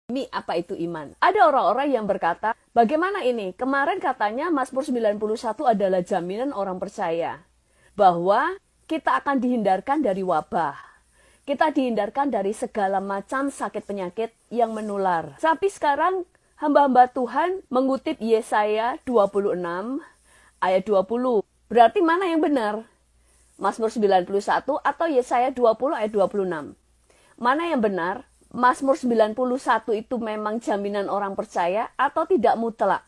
Apa itu iman? Ada orang-orang yang berkata, bagaimana ini? Kemarin katanya Mazmur 91 adalah jaminan orang percaya bahwa kita akan dihindarkan dari wabah. Kita dihindarkan dari segala macam sakit penyakit yang menular. Tapi sekarang hamba-hamba Tuhan mengutip Yesaya 26 ayat 20. Berarti mana yang benar? Mazmur 91 atau Yesaya 20 ayat 26? Mana yang benar? Mazmur 91 itu memang jaminan orang percaya atau tidak mutlak?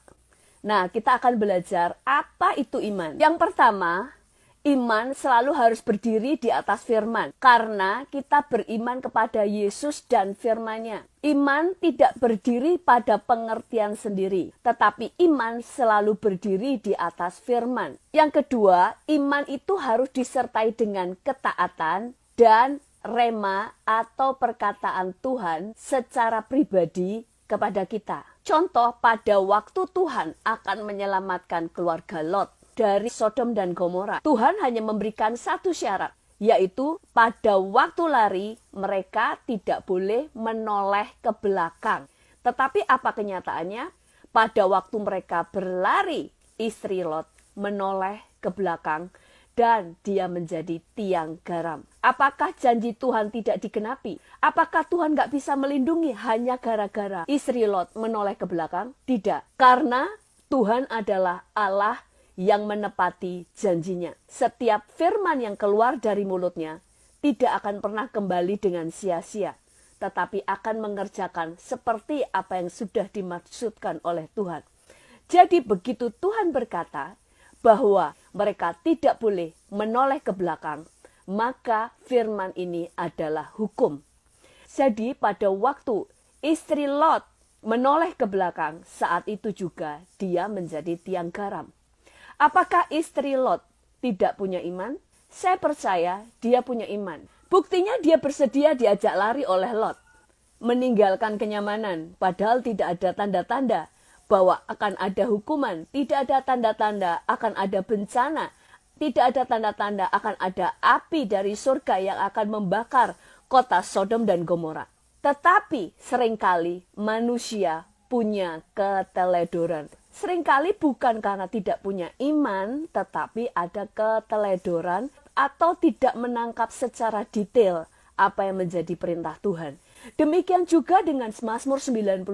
Nah, kita akan belajar apa itu iman. Yang pertama, iman selalu harus berdiri di atas firman. Karena kita beriman kepada Yesus dan firman-Nya. Iman tidak berdiri pada pengertian sendiri. Tetapi iman selalu berdiri di atas firman. Yang kedua, iman itu harus disertai dengan ketaatan dan rema atau perkataan Tuhan secara pribadi kepada kita. Contoh, pada waktu Tuhan akan menyelamatkan keluarga Lot dari Sodom dan Gomora, Tuhan hanya memberikan satu syarat, yaitu pada waktu lari mereka tidak boleh menoleh ke belakang. Tetapi apa kenyataannya? Pada waktu mereka berlari, istri Lot menoleh ke belakang dan dia menjadi tiang garam. Apakah janji Tuhan tidak digenapi? Apakah Tuhan gak bisa melindungi hanya gara-gara istri Lot menoleh ke belakang? Tidak, karena Tuhan adalah Allah yang menepati janjinya. Setiap firman yang keluar dari mulutnya tidak akan pernah kembali dengan sia-sia, tetapi akan mengerjakan seperti apa yang sudah dimaksudkan oleh Tuhan. Jadi begitu Tuhan berkata bahwa mereka tidak boleh menoleh ke belakang, maka firman ini adalah hukum. Jadi pada waktu istri Lot menoleh ke belakang, saat itu juga dia menjadi tiang garam. Apakah istri Lot tidak punya iman? Saya percaya dia punya iman. Buktinya dia bersedia diajak lari oleh Lot, meninggalkan kenyamanan, padahal tidak ada tanda-tanda bahwa akan ada hukuman, tidak ada tanda-tanda akan ada bencana, tidak ada tanda-tanda akan ada api dari surga yang akan membakar kota Sodom dan Gomora. Tetapi seringkali manusia punya keteledoran. Seringkali bukan karena tidak punya iman, tetapi ada keteledoran atau tidak menangkap secara detail apa yang menjadi perintah Tuhan. Demikian juga dengan Mazmur 91.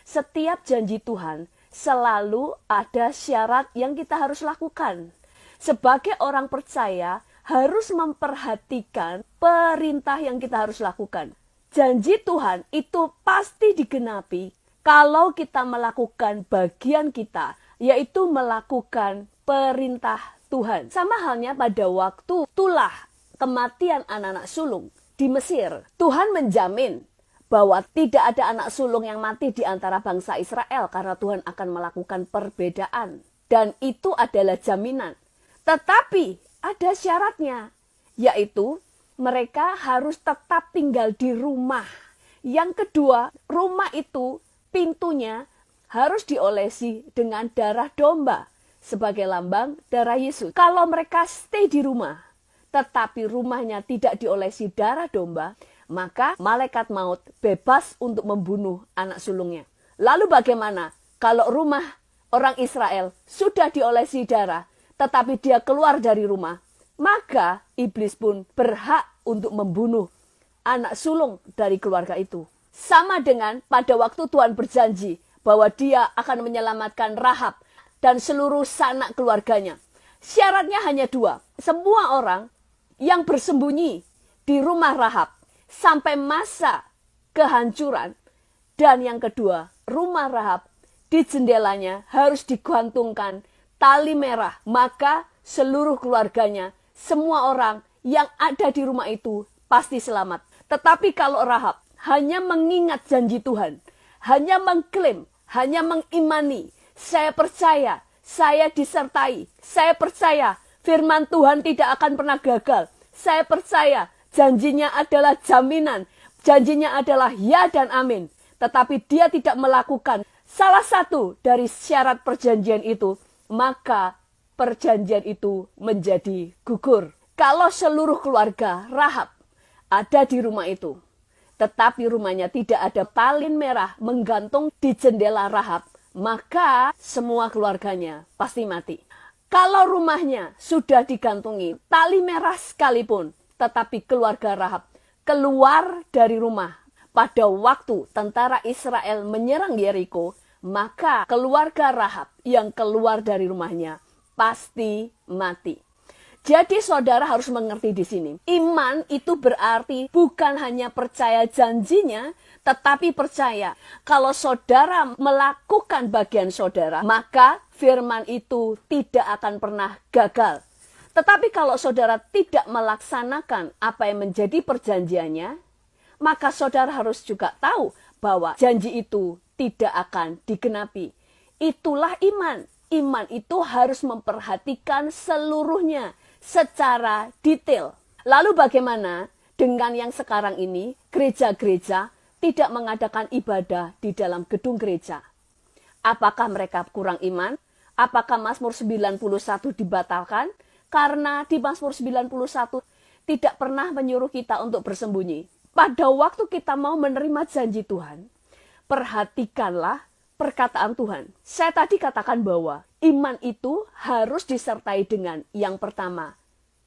Setiap janji Tuhan selalu ada syarat yang kita harus lakukan. Sebagai orang percaya harus memperhatikan perintah yang kita harus lakukan. Janji Tuhan itu pasti digenapi kalau kita melakukan bagian kita, yaitu melakukan perintah Tuhan. Sama halnya pada waktu itulah kematian anak-anak sulung di Mesir. Tuhan menjamin bahwa tidak ada anak sulung yang mati di antara bangsa Israel karena Tuhan akan melakukan perbedaan. Dan itu adalah jaminan. Tetapi ada syaratnya, yaitu mereka harus tetap tinggal di rumah. Yang kedua, rumah itu pintunya harus diolesi dengan darah domba sebagai lambang darah Yesus. Kalau mereka stay di rumah, tetapi rumahnya tidak diolesi darah domba, maka malaikat maut bebas untuk membunuh anak sulungnya. Lalu bagaimana kalau rumah orang Israel sudah diolesi darah, tetapi dia keluar dari rumah? Maka iblis pun berhak untuk membunuh anak sulung dari keluarga itu. Sama dengan pada waktu Tuhan berjanji bahwa dia akan menyelamatkan Rahab dan seluruh sanak keluarganya. Syaratnya hanya dua. Semua orang yang bersembunyi di rumah Rahab sampai masa kehancuran. Dan yang kedua, rumah Rahab di jendelanya harus digantungkan tali merah. Maka seluruh keluarganya, semua orang yang ada di rumah itu pasti selamat. Tetapi kalau Rahab hanya mengingat janji Tuhan, hanya mengklaim, hanya mengimani, saya percaya, saya disertai, saya percaya firman Tuhan tidak akan pernah gagal. Saya percaya janjinya adalah jaminan. Janjinya adalah ya dan amin. Tetapi dia tidak melakukan salah satu dari syarat perjanjian itu. Maka perjanjian itu menjadi gugur. Kalau seluruh keluarga Rahab ada di rumah itu, tetapi rumahnya tidak ada tali merah menggantung di jendela Rahab, maka semua keluarganya pasti mati. Kalau rumahnya sudah digantungi tali merah sekalipun, tetapi keluarga Rahab keluar dari rumah pada waktu tentara Israel menyerang Yeriko, maka keluarga Rahab yang keluar dari rumahnya pasti mati. Jadi saudara harus mengerti di sini. Iman itu berarti bukan hanya percaya janjinya, tetapi percaya kalau saudara melakukan bagian saudara, maka firman itu tidak akan pernah gagal. Tetapi kalau saudara tidak melaksanakan apa yang menjadi perjanjiannya, maka saudara harus juga tahu bahwa janji itu tidak akan digenapi. Itulah iman. Iman itu harus memperhatikan seluruhnya secara detail. Lalu bagaimana dengan yang sekarang ini gereja-gereja tidak mengadakan ibadah di dalam gedung gereja? Apakah mereka kurang iman? Apakah Mazmur 91 dibatalkan? Karena di Mazmur 91 tidak pernah menyuruh kita untuk bersembunyi. Pada waktu kita mau menerima janji Tuhan, perhatikanlah perkataan Tuhan. Saya tadi katakan bahwa iman itu harus disertai dengan yang pertama,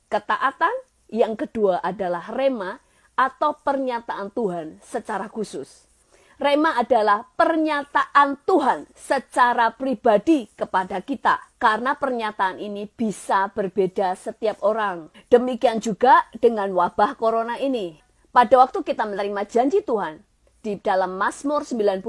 ketaatan, yang kedua adalah rema atau pernyataan Tuhan secara khusus. Rema adalah pernyataan Tuhan secara pribadi kepada kita. Karena pernyataan ini bisa berbeda setiap orang. Demikian juga dengan wabah corona ini. Pada waktu kita menerima janji Tuhan, di dalam Mazmur 91,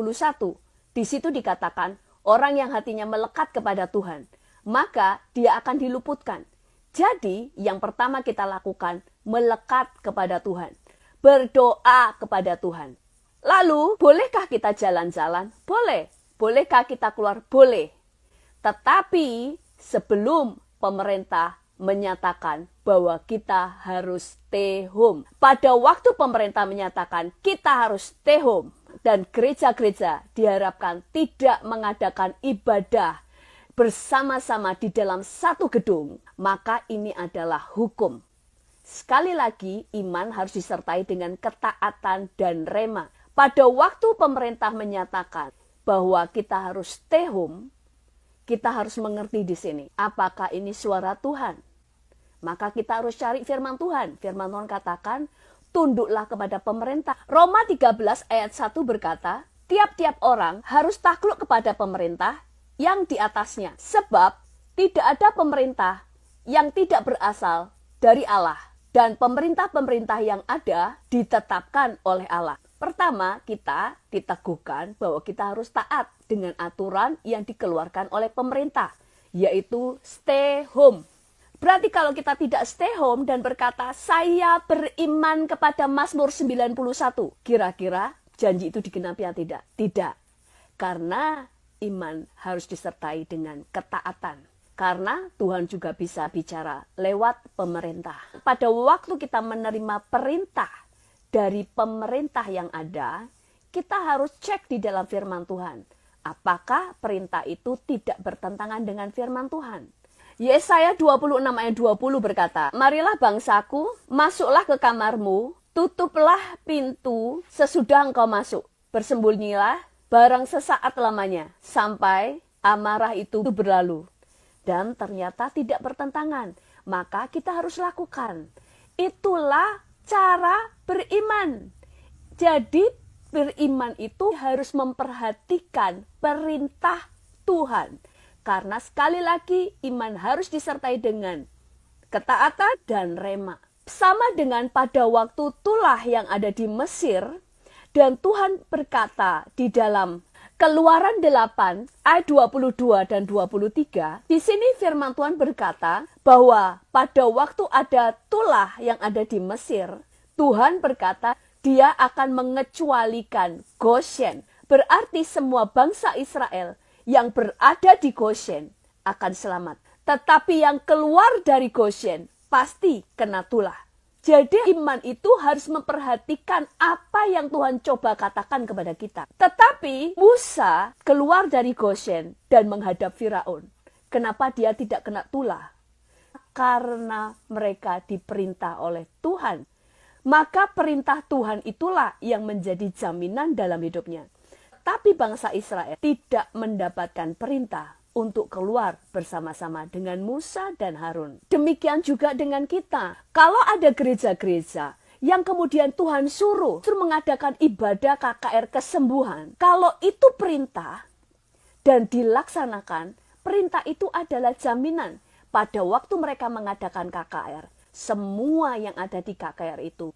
di situ dikatakan, orang yang hatinya melekat kepada Tuhan, maka dia akan diluputkan. Jadi, yang pertama kita lakukan, melekat kepada Tuhan. Berdoa kepada Tuhan. Lalu, bolehkah kita jalan-jalan? Boleh. Bolehkah kita keluar? Boleh. Tetapi, sebelum pemerintah menyatakan bahwa kita harus stay home. Pada waktu pemerintah menyatakan kita harus stay home, dan gereja-gereja diharapkan tidak mengadakan ibadah bersama-sama di dalam satu gedung, maka ini adalah hukum. Sekali lagi, iman harus disertai dengan ketaatan dan rema. Pada waktu pemerintah menyatakan bahwa kita harus stay home, kita harus mengerti di sini, apakah ini suara Tuhan? Maka kita harus cari firman Tuhan. Firman Tuhan katakan, tunduklah kepada pemerintah. Roma 13 ayat 1 berkata, tiap-tiap orang harus takluk kepada pemerintah yang di atasnya. Sebab tidak ada pemerintah yang tidak berasal dari Allah. Dan pemerintah-pemerintah yang ada ditetapkan oleh Allah. Pertama, kita diteguhkan bahwa kita harus taat dengan aturan yang dikeluarkan oleh pemerintah, yaitu stay home. Berarti kalau kita tidak stay home dan berkata, saya beriman kepada Mazmur 91, kira-kira janji itu digenapi atau tidak? Tidak. Karena iman harus disertai dengan ketaatan. Karena Tuhan juga bisa bicara lewat pemerintah. Pada waktu kita menerima perintah dari pemerintah yang ada, kita harus cek di dalam firman Tuhan. Apakah perintah itu tidak bertentangan dengan firman Tuhan? Yesaya 26 ayat 20 berkata, marilah bangsaku, masuklah ke kamarmu, tutuplah pintu sesudah engkau masuk. Bersembunyilah barang sesaat lamanya, sampai amarah itu berlalu. Dan ternyata tidak bertentangan, maka kita harus lakukan. Itulah cara beriman. Jadi beriman itu harus memperhatikan perintah Tuhan. Karena sekali lagi iman harus disertai dengan ketaatan dan rema. Sama dengan pada waktu Tulah yang ada di Mesir, dan Tuhan berkata di dalam Keluaran 8 ayat 22 dan 23, di sini firman Tuhan berkata bahwa pada waktu ada Tulah yang ada di Mesir, Tuhan berkata dia akan mengecualikan Goshen. Berarti semua bangsa Israel yang berada di Goshen akan selamat. Tetapi yang keluar dari Goshen pasti kena Tulah. Jadi iman itu harus memperhatikan apa yang Tuhan coba katakan kepada kita. Tetapi Musa keluar dari Goshen dan menghadap Firaun. Kenapa dia tidak kena Tulah? Karena mereka diperintah oleh Tuhan maka perintah Tuhan itulah yang menjadi jaminan dalam hidupnya. Tapi bangsa Israel tidak mendapatkan perintah untuk keluar bersama-sama dengan Musa dan Harun. Demikian juga dengan kita. Kalau ada gereja-gereja yang kemudian Tuhan suruh mengadakan ibadah KKR kesembuhan, kalau itu perintah dan dilaksanakan, perintah itu adalah jaminan pada waktu mereka mengadakan KKR. Semua yang ada di KKR itu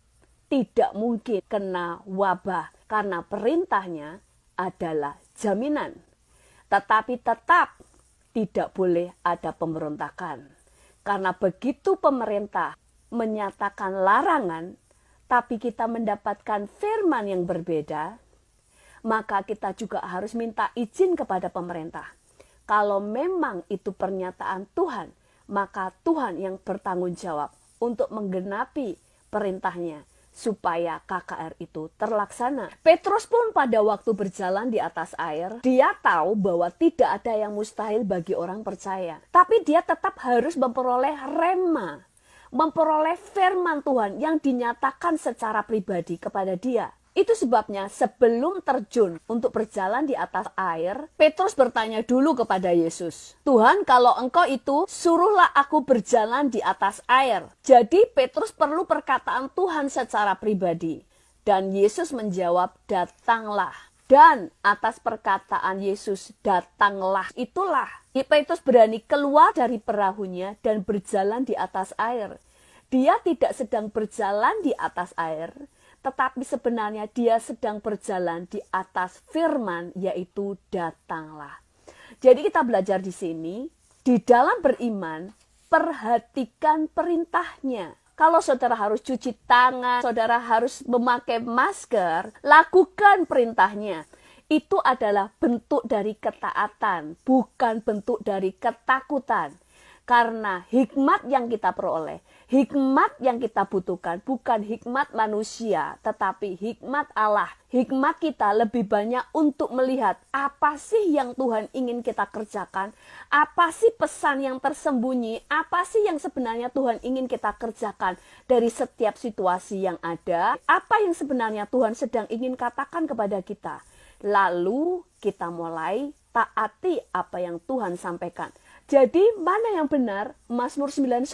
tidak mungkin kena wabah karena perintahnya adalah jaminan. Tetapi tetap tidak boleh ada pemberontakan. Karena begitu pemerintah menyatakan larangan, tapi kita mendapatkan firman yang berbeda, maka kita juga harus minta izin kepada pemerintah. Kalau memang itu pernyataan Tuhan, maka Tuhan yang bertanggung jawab untuk menggenapi perintahnya supaya KKR itu terlaksana. Petrus pun pada waktu berjalan di atas air, dia tahu bahwa tidak ada yang mustahil bagi orang percaya. Tapi dia tetap harus memperoleh rema, memperoleh firman Tuhan yang dinyatakan secara pribadi kepada dia. Itu sebabnya sebelum terjun untuk berjalan di atas air, Petrus bertanya dulu kepada Yesus, "Tuhan, kalau Engkau itu, suruhlah aku berjalan di atas air." Jadi Petrus perlu perkataan Tuhan secara pribadi. Dan Yesus menjawab, "Datanglah." Dan atas perkataan Yesus, "Datanglah," itulah Petrus berani keluar dari perahunya dan berjalan di atas air. Dia tidak sedang berjalan di atas air, tetapi sebenarnya dia sedang berjalan di atas firman, yaitu datanglah. Jadi kita belajar di sini, di dalam beriman, perhatikan perintahnya. Kalau saudara harus cuci tangan, saudara harus memakai masker, lakukan perintahnya. Itu adalah bentuk dari ketaatan, bukan bentuk dari ketakutan. Karena hikmat yang kita peroleh, hikmat yang kita butuhkan bukan hikmat manusia, tetapi hikmat Allah. Hikmat kita lebih banyak untuk melihat apa sih yang Tuhan ingin kita kerjakan, apa sih pesan yang tersembunyi, apa sih yang sebenarnya Tuhan ingin kita kerjakan dari setiap situasi yang ada, apa yang sebenarnya Tuhan sedang ingin katakan kepada kita. Lalu kita mulai taati apa yang Tuhan sampaikan. Jadi mana yang benar? Mazmur 91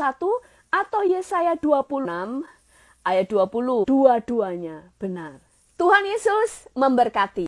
atau Yesaya 26 ayat 20? Dua-duanya benar. Tuhan Yesus memberkati.